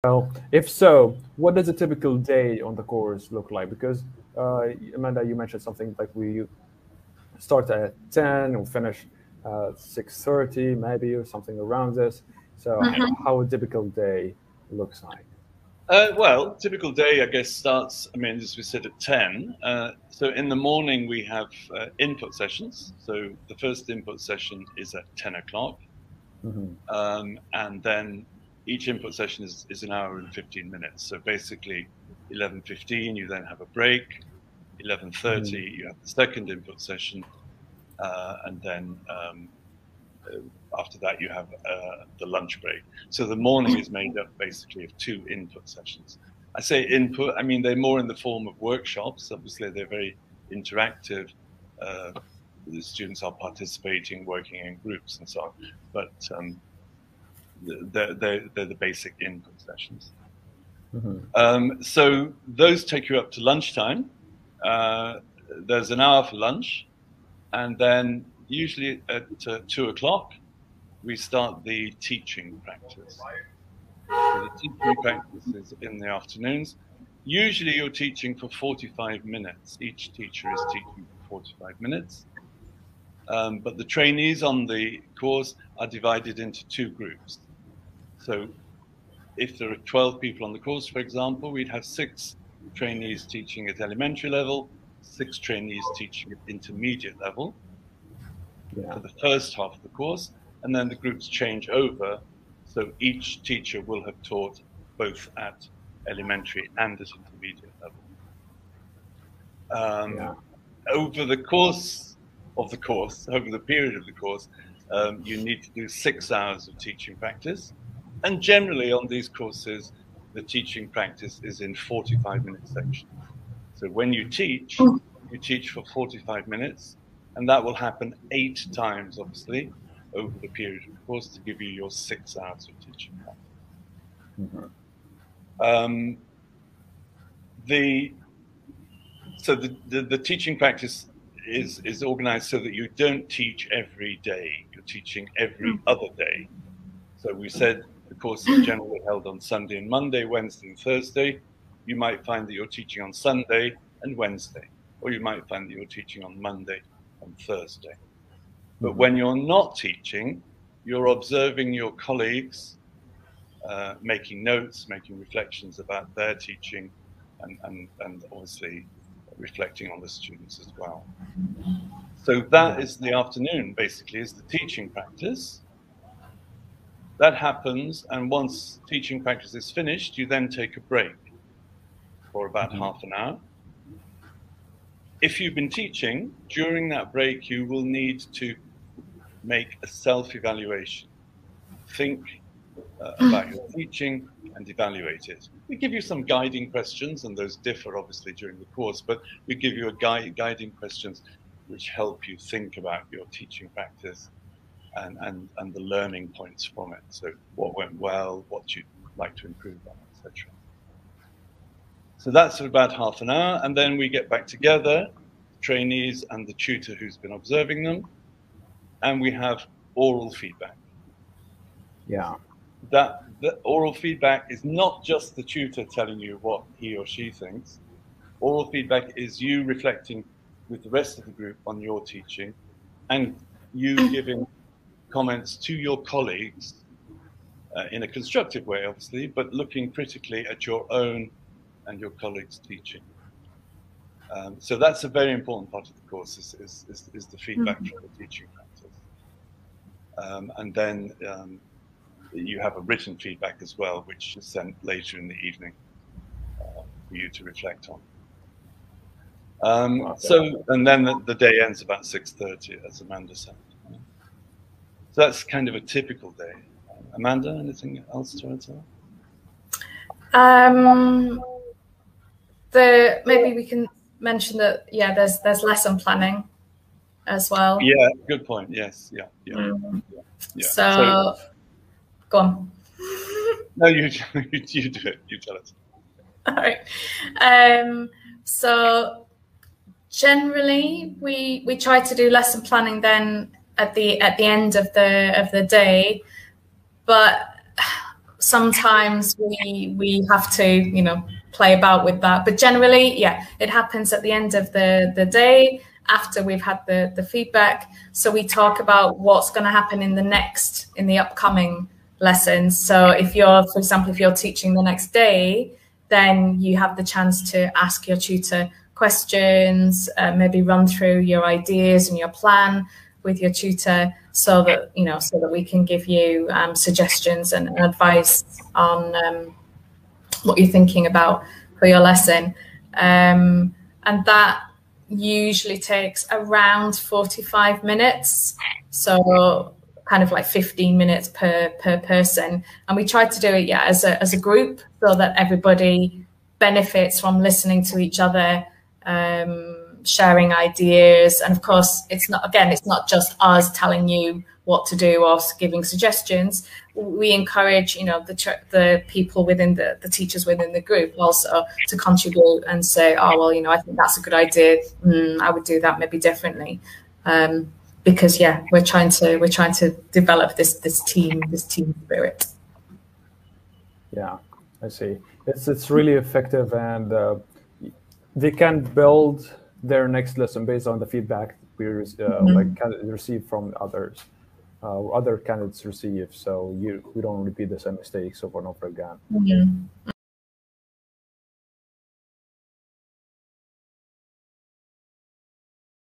Well, if so, what does a typical day on the course look like? Because Amanda, you mentioned something like we start at 10 and finish 6:30 maybe, or something around this. So how a typical day looks like. Well, typical day, I guess, starts, I mean, as we said, at 10. So in the morning, we have input sessions. So the first input session is at 10 o'clock. And then each input session is an hour and 15 minutes. So basically, 11:15, you then have a break. 11:30, you have the second input session. And then after that, you have the lunch break. So the morning is made up basically of 2 input sessions. I say input, I mean, they're more in the form of workshops. Obviously, they're very interactive. The students are participating, working in groups and so on. But they're the basic input sessions. So those take you up to lunchtime. There's an hour for lunch. And then usually at 2 o'clock, we start the teaching practice. So the teaching practice is in the afternoons. Usually you're teaching for 45 minutes. Each teacher is teaching for 45 minutes. But the trainees on the course are divided into 2 groups. So if there are 12 people on the course, for example, we'd have 6 trainees teaching at elementary level, 6 trainees teaching at intermediate level for the first half of the course, and then the groups change over. So each teacher will have taught both at elementary and at intermediate level. Over the course of the course, over the period of the course, you need to do 6 hours of teaching practice. And generally on these courses, the teaching practice is in 45-minute sections. So when you teach for 45 minutes, and that will happen 8 times, obviously, over the period of the course to give you your 6 hours of teaching practice. So the teaching practice is organized so that you don't teach every day. You're teaching every other day. So we said the course is generally held on Sunday and Monday, Wednesday and Thursday. You might find that you're teaching on Sunday and Wednesday, or you might find that you're teaching on Monday and Thursday. But when you're not teaching, you're observing your colleagues, making notes, making reflections about their teaching, and obviously reflecting on the students as well. So that is the afternoon, basically, is the teaching practice. That happens, and once teaching practice is finished, you then take a break for about half an hour. If you've been teaching, during that break, you will need to make a self-evaluation. Think about your teaching and evaluate it. We give you some guiding questions, and those differ obviously during the course, but we give you guiding questions which help you think about your teaching practice and the learning points from it. So what went well, what you'd like to improve on, etc. So that's for about half an hour, and then we get back together, trainees and the tutor who's been observing them, and we have oral feedback. The oral feedback is not just the tutor telling you what he or she thinks. Oral feedback is you reflecting with the rest of the group on your teaching, and you giving comments to your colleagues in a constructive way, obviously, but looking critically at your own and your colleagues' teaching. So that's a very important part of the course, is the feedback from the teaching practice. And then you have a written feedback as well, which is sent later in the evening for you to reflect on. So, and then the day ends about 6:30, as Amanda said. So that's kind of a typical day. Amanda, anything else to add to that? Maybe we can mention that, yeah, there's lesson planning as well. Yeah, good point. Yes, yeah. So go on. No, you do it. You tell us. All right. So generally, we try to do lesson planning then at the end of the day, but sometimes we have to, you know, play about with that. But generally, yeah, it happens at the end of the day after we've had the feedback. So we talk about what's going to happen in the upcoming lessons. So if you're, for example, if you're teaching the next day, then you have the chance to ask your tutor questions, maybe run through your ideas and your plan with your tutor, so that, you know, so that we can give you suggestions and advice on what you're thinking about for your lesson. And that usually takes around 45 minutes. So kind of like 15 minutes per person. And we try to do it, yeah, as a group, so that everybody benefits from listening to each other, sharing ideas. And of course, it's not just us telling you what to do or giving suggestions. We encourage, you know, the people within the teachers within the group also to contribute and say, oh, well, you know, I think that's a good idea. I would do that maybe differently. Because yeah, we're trying to develop this team spirit. Yeah, I see. It's really effective, and they can build their next lesson based on the feedback we receive from others, other candidates receive. So we don't repeat the same mistakes over and over again.